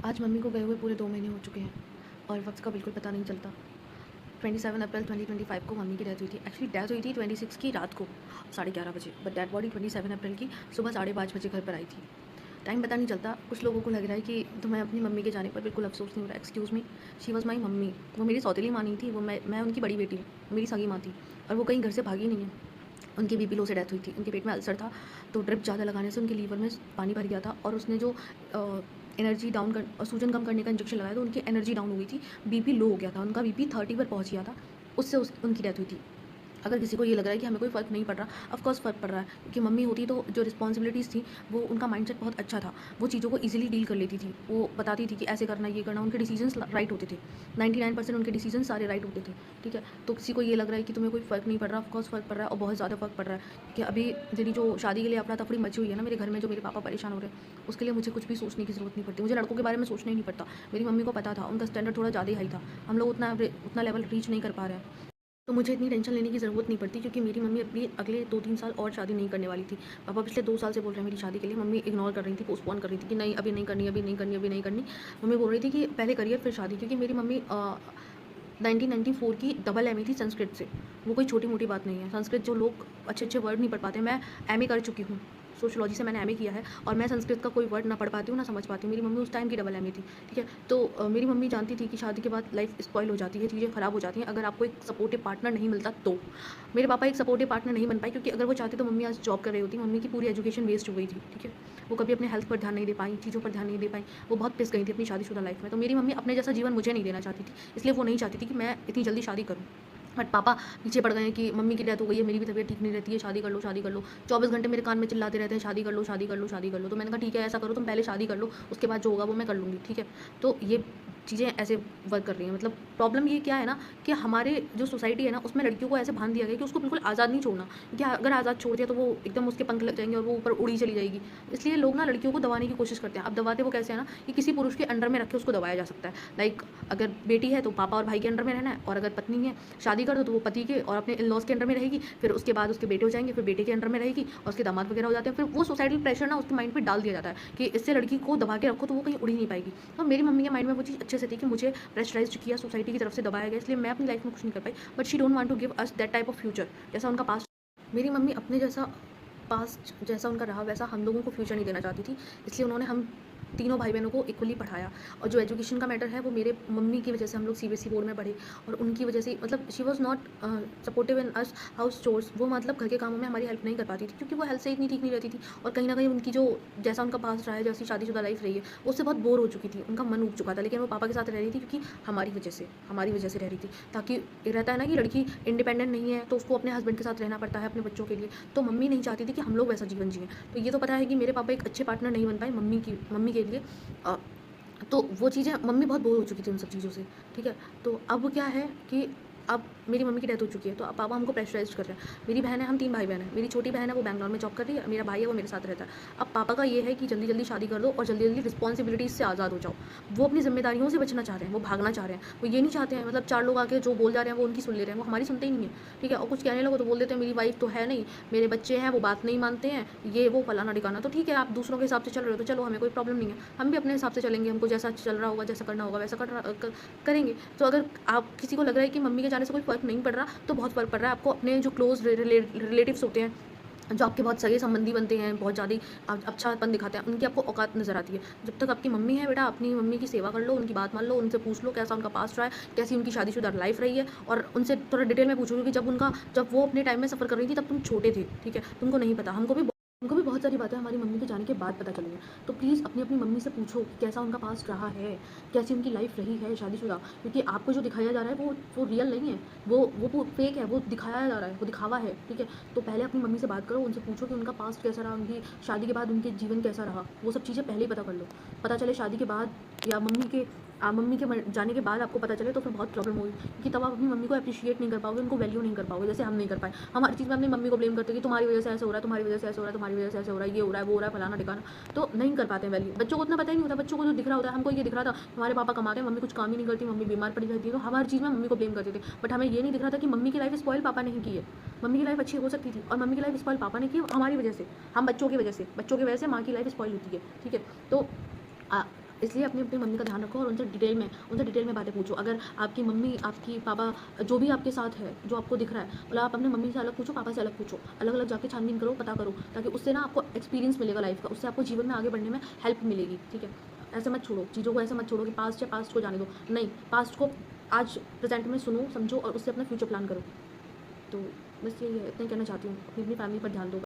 आज मम्मी को गए हुए पूरे 2 महीने हो चुके हैं और वक़्त का बिल्कुल पता नहीं चलता। 27 अप्रैल 2025 को मम्मी की डेथ हुई थी। एक्चुअली डेथ हुई थी 26 की रात को 11:30 बजे, बट डेड बॉडी 27 अप्रैल की सुबह 5:30 बजे घर पर आई थी। टाइम पता नहीं चलता। कुछ लोगों को लग रहा है कि तुम्हें अपनी मम्मी के जाने पर बिल्कुल अफ़सोस नहीं हो रहा। Excuse me, she was my mummy. वो मेरी सौतेली माँ नहीं थी, वो मैं उनकी बड़ी बेटी हूँ, मेरी सगी माँ थी और वो कहीं घर से भागी नहीं है। उनकी बीपी लो से डेथ हुई थी। उनके पेट में अल्सर था, तो ड्रिप ज़्यादा लगाने से उनके लीवर में पानी भर गया था और उसने जो एनर्जी डाउन कर और सूजन कम करने का इंजेक्शन लगाया तो उनकी एनर्जी डाउन हो गई थी। बीपी लो हो गया था, उनका बीपी 30 पर पहुँच गया था। उससे उनकी डेथ हुई थी। अगर किसी को ये लग रहा है कि हमें कोई फ़र्क नहीं पड़ रहा, ऑफ़ कोर्स फ़र्क पड़ रहा है, क्योंकि मम्मी होती तो जो रिस्पॉन्सिबिलिटीज़ थी, वो उनका माइंडसेट बहुत अच्छा था। वो चीज़ों को ईज़िली डील कर लेती थी। वो बताती थी कि ऐसे करना, ये करना, उनके डिसीजंस राइट होते थे। 99% उनके डिसीजंस सारे राइट होते थे, ठीक है? तो किसी को ये लग रहा है कि तुम्हें कोई फ़र्क नहीं पड़ रहा, ऑफ़ कोर्स फ़र्क पड़ रहा है और बहुत ज़्यादा फ़र्क पड़ रहा है कि अभी मेरी जो शादी के लिए अफरा-तफरी मची हुई है ना मेरे घर में, जो मेरे पापा परेशान हो रहे हैं, उसके लिए मुझे कुछ भी सोचने की ज़रूरत नहीं पड़ती। मुझे लड़कों के बारे में सोचना ही नहीं पड़ता। मेरी मम्मी को पता था, उनका स्टैंडर्ड थोड़ा ज़्यादा ही हाई था। हम लोग उतना लेवल रीच नहीं कर पा रहे हैं। तो मुझे इतनी टेंशन लेने की ज़रूरत नहीं पड़ती, क्योंकि मेरी मम्मी अपनी अगले 2-3 साल और शादी नहीं करने वाली थी। पापा पिछले 2 साल से बोल रहे हैं मेरी शादी के लिए, मम्मी इग्नोर कर रही थी, पोस्टपोन कर रही थी कि नहीं अभी नहीं करनी, अभी नहीं करनी, अभी नहीं करनी। मम्मी बोल रही थी कि पहले करियर फिर शादी, क्योंकि मेरी मम्मी 1994 की डबल एमए थी संस्कृत से। वो कोई छोटी-मोटी बात नहीं है। संस्कृत जो लोग अच्छे-अच्छे वर्ड नहीं पढ़ पाते, मैं एमए कर चुकी हूँ। सोशियोलॉजी से मैंने एमए किया है और मैं संस्कृत का कोई वर्ड ना पढ़ पाती हूँ, ना समझ पाती हूँ। मेरी मम्मी उस टाइम की डबल एमए थी, ठीक है? तो मेरी मम्मी जानती थी कि शादी के बाद लाइफ़ स्पॉइल हो जाती है, चीज़ें ख़राब हो जाती हैं अगर आपको एक सपोर्टिव पार्टनर नहीं मिलता तो। मेरे पापा एक सपोर्टिव पार्टनर नहीं बन पाए, क्योंकि अगर वो चाहते तो मम्मी आज जॉब कर रही होती। मम्मी की पूरी एजुकेशन वेस्ट हो गई थी, ठीक है? वो कभी अपने हेल्थ पर ध्यान नहीं दे पाईं, चीज़ों पर ध्यान नहीं दे पाईं। वो बहुत पिस गई थी अपनी शादीशुदा लाइफ़ में। तो मेरी मम्मी अपने जैसा जीवन मुझे नहीं देना चाहती थी, इसलिए वो नहीं चाहती थी कि मैं इतनी जल्दी शादी करूँ। बट पापा पीछे पड़ गए हैं कि मम्मी की डेथ हो गई है, मेरी भी तबीयत ठीक नहीं रहती है, शादी कर लो, शादी कर लो। 24 घंटे मेरे कान में चिल्लाते रहते हैं, शादी कर लो, शादी कर लो, शादी कर लो। तो मैंने कहा ठीक है, ऐसा करो तुम पहले शादी कर लो, उसके बाद जो होगा वो मैं कर लूँगी, ठीक है? तो ये चीज़ें ऐसे वर्क कर रही हैं। मतलब प्रॉब्लम ये क्या है ना, कि हमारे जो सोसाइटी है ना, उसमें लड़कियों को ऐसे भान दिया गया है कि उसको बिल्कुल आज़ाद नहीं छोड़ना, क्योंकि अगर आज़ाद छोड़ दिया तो वो एकदम उसके पंख लग जाएँगे और वो ऊपर उड़ी चली जाएगी। इसलिए लोग ना लड़कियों को दबाने की कोशिश करते हैं। अब दबाते वो कैसे है ना, कि किसी पुरुष के अंडर में रख के उसको दबाया जा सकता है। लाइक अगर बेटी है तो पापा और भाई के अंडर में रहना है, और अगर पत्नी है, शादी कर दो तो वो पति के और अपने इन-लॉज़ के अंडर में रहेगी। फिर उसके बाद उसके बेटे हो जाएँगे, फिर बेटे के अंडर में रहेगी और उसके दामाद वगैरह हो जाते हैं। फिर वो सोसाइटल प्रेशर ना उसके माइंड पे डाल दिया जाता है कि इससे लड़की को दबा के रखो तो वो कहीं उड़ ही नहीं पाएगी। तो मेरी मम्मी के माइंड में वो चीज़ अच्छे से थी कि मुझे प्रेशराइज़्ड किया, सोसाइटी की तरफ से दबाया गया, इसलिए मैं अपनी लाइफ़ में कुछ नहीं कर पाई। But she don't want to give us that type of future, जैसा उनका पास्ट। मेरी मम्मी अपने जैसा पास्ट जैसा उनका रहा वैसा हम लोगों को फ्यूचर नहीं देना चाहती थी, इसलिए उन्होंने हम तीनों भाई-बहनों को इक्वली पढ़ाया। और जो एजुकेशन का मैटर है वो मेरे मम्मी की वजह से हम लोग सीबीएसई बोर्ड में पढ़े, और उनकी वजह से मतलब she was not supportive in us house chores. वो मतलब घर के कामों में हमारी हेल्प नहीं कर पाती थी, क्योंकि वो हेल्थ से इतनी ठीक नहीं रहती थी, और कहीं न कहीं उनकी जो जैसा उनका पास्ट रहा है, जैसी शादीशुदा लाइफ़ रही है, उससे बहुत बोर हो चुकी थी, उनका मन ऊब चुका था। लेकिन वो पापा के साथ रह रही थी, क्योंकि हमारी वजह से रह रही थी। ताकि ये रहता है ना कि लड़की इंडिपेंडेंट नहीं है तो उसको अपने हस्बैंड के साथ रहना पड़ता है अपने बच्चों के लिए। तो मम्मी नहीं चाहती थी कि हम लोग वैसा जीवन जिएँ। तो ये तो पता है कि मेरे पापा एक अच्छे पार्टनर नहीं बन पाए मम्मी के लिए। तो वो चीज़ें मम्मी बहुत बोर हो चुकी थी उन सब चीज़ों से, ठीक है? तो अब क्या है कि अब मेरी मम्मी की डेथ हो चुकी है, तो अब पापा हमको प्रेशराइज़ कर रहे हैं। मेरी बहन है, हम 3 भाई-बहन हैं। मेरी छोटी बहन है, वो बैंगलोर में जॉब कर रही है, मेरा भाई है, वो मेरे साथ रहता है। अब पापा का ये है कि जल्दी-जल्दी शादी कर दो और जल्दी-जल्दी रिस्पॉन्सिबिलिटीज़ से आज़ाद हो जाओ। वो अपनी ज़िम्मेदारियों से बचना चाह रहे हैं, वो भागना चाह रहे हैं। वो ये नहीं चाहते हैं, मतलब 4 लोग आके जो बोल जा रहे हैं वो उनकी सुन ले रहे हैं, वो हमारी सुनते ही नहीं है, ठीक है? और कुछ कहने लगो तो बोल देते हैं मेरी वाइफ़ तो है नहीं, मेरे बच्चे हैं, वो बात नहीं मानते हैं, ये वो फलाना-ढिकाना। तो ठीक है, आप दूसरों के हिसाब से चल रहे हो तो चलो, हमें कोई प्रॉब्लम नहीं है। हम भी अपने हिसाब से चलेंगे, हमको जैसा चल रहा होगा, जैसा करना होगा वैसा करेंगे। तो अगर आप किसी को लग रहा है कि मम्मी के जाने से कोई फ़र्क नहीं पड़ रहा, तो बहुत फ़र्क पड़ रहा है आपको। अपने जो क्लोज़ रिलेटिव्स होते हैं, जो आपके बहुत सगे संबंधी बनते हैं, बहुत ज़्यादा ही अच्छापन दिखाते हैं, उनकी आपको औकात नज़र आती है। जब तक आपकी मम्मी है बेटा, अपनी मम्मी की सेवा कर लो, उनकी बात मान लो, उनसे पूछ लो कैसा उनका पास्ट रहा है, कैसी उनकी शादीशुदा लाइफ़ रही है, और उनसे थोड़ा डिटेल में पूछो, क्योंकि जब वो अपने टाइम में सफ़र कर रही थी तब तुम छोटे थे, ठीक है? तुमको नहीं पता, हमको भी बहुत सारी बातें हमारी मम्मी के जाने के बाद पता चली हैं। तो प्लीज़ अपनी मम्मी से पूछो कि कैसा उनका पास्ट रहा है, कैसी उनकी लाइफ़ रही है शादीशुदा। क्योंकि आपको जो दिखाया जा रहा है वो रियल नहीं है, वो फेक है, वो दिखाया जा रहा है, वो दिखावा है, ठीक है? तो पहले अपनी मम्मी से बात करो, उनसे पूछो कि उनका पास्ट कैसा रहा, उनकी शादी के बाद उनके जीवन कैसा रहा। वो सब चीज़ें पहले ही पता कर लो। पता चले शादी के बाद, या मम्मी के जाने के बाद आपको पता चले, तो फिर बहुत प्रॉब्लम होगी, क्योंकि तब आप अपनी मम्मी को एप्रिशिएट नहीं कर पाओगे, उनको वैल्यू नहीं कर पाओगे, जैसे हम नहीं कर पाए। हम हर चीज़ में अपनी मम्मी को ब्लेम करते हैं कि तुम्हारी वजह से ऐसा हो रहा है, तुम्हारी वजह से ऐसा हो रहा है, तुम्हारी वजह से ऐसा हो रहा है, ये हो रहा है, वो हो रहा है, फलाना-ढिकाना। तो नहीं कर पाते हैं वैल्यू। बच्चों को उतना पता ही नहीं होता, बच्चों को जो दिख रहा होता है, हमको ये दिख रहा था हमारे पापा कमाते हैं, मम्मी कुछ काम ही नहीं करती, मम्मी बीमार पड़ी रहती है, तो हम हर चीज़ में मम्मी को ब्लेम करते थे। बट हमें ये नहीं दिख रहा था कि मम्मी की लाइफ स्पॉइल पापा ने ही की है। मम्मी की लाइफ अच्छी हो सकती थी, और मम्मी की लाइफ स्पॉइल पापा ने की हमारी वजह से, हम बच्चों की वजह से माँ की लाइफ स्पॉइल होती है, ठीक है? तो इसलिए अपनी अपनी मम्मी का ध्यान रखो और उनसे डिटेल में बातें पूछो। अगर आपकी मम्मी, आपकी पापा, जो भी आपके साथ है, जो आपको दिख रहा है, मतलब आप अपनी मम्मी से अलग पूछो, पापा से अलग पूछो। अलग-अलग जाके छानबीन करो, पता करो, ताकि उससे ना आपको एक्सपीरियंस मिलेगा लाइफ़ का, उससे आपको जीवन में आगे बढ़ने में हेल्प मिलेगी, ठीक है? ऐसे मत छोड़ो, चीज़ों को ऐसे मत छोड़ो कि पास्ट है, पास्ट को जाने दो। नहीं, पास्ट को आज प्रेज़ेंट में सुनो, समझो और उससे अपना फ्यूचर प्लान करो। तो बस यही है, इतना ही कहना चाहती हूँ। अपनी अपनी फैमिली पर ध्यान दो।